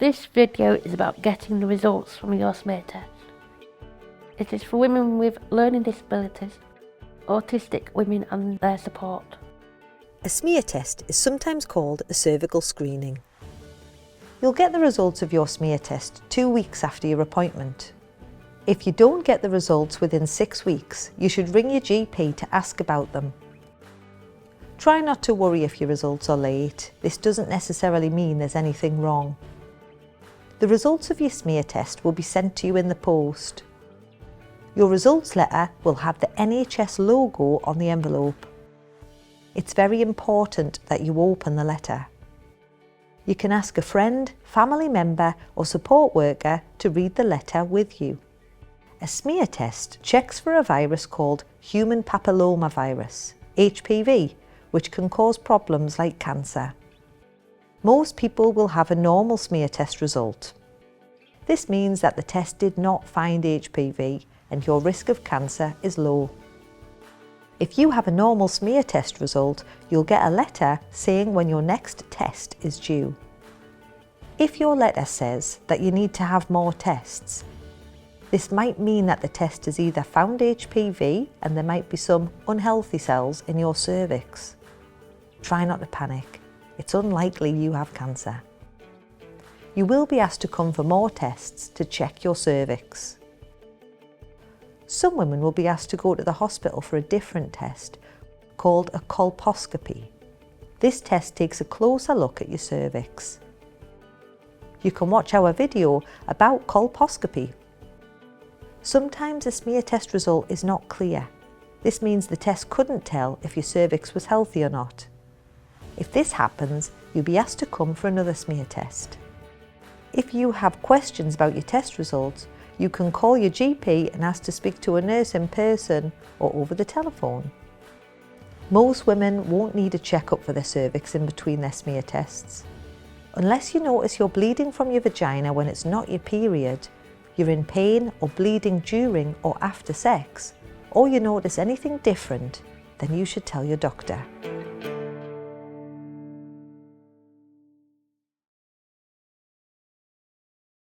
This video is about getting the results from your smear test. It is for women with learning disabilities, autistic women and their support. A smear test is sometimes called a cervical screening. You'll get the results of your smear test 2 weeks after your appointment. If you don't get the results within 6 weeks, you should ring your GP to ask about them. Try not to worry if your results are late. This doesn't necessarily mean there's anything wrong. The results of your smear test will be sent to you in the post. Your results letter will have the NHS logo on the envelope. It's very important that you open the letter. You can ask a friend, family member or support worker to read the letter with you. A smear test checks for a virus called human papillomavirus, HPV, which can cause problems like cancer. Most people will have a normal smear test result. This means that the test did not find HPV and your risk of cancer is low. If you have a normal smear test result, you'll get a letter saying when your next test is due. If your letter says that you need to have more tests, this might mean that the test has either found HPV and there might be some unhealthy cells in your cervix. Try not to panic. It's unlikely you have cancer. You will be asked to come for more tests to check your cervix. Some women will be asked to go to the hospital for a different test called a colposcopy. This test takes a closer look at your cervix. You can watch our video about colposcopy. Sometimes a smear test result is not clear. This means the test couldn't tell if your cervix was healthy or not. If this happens, you'll be asked to come for another smear test. If you have questions about your test results, you can call your GP and ask to speak to a nurse in person or over the telephone. Most women won't need a checkup for their cervix in between their smear tests. Unless you notice you're bleeding from your vagina when it's not your period, you're in pain or bleeding during or after sex, or you notice anything different, then you should tell your doctor.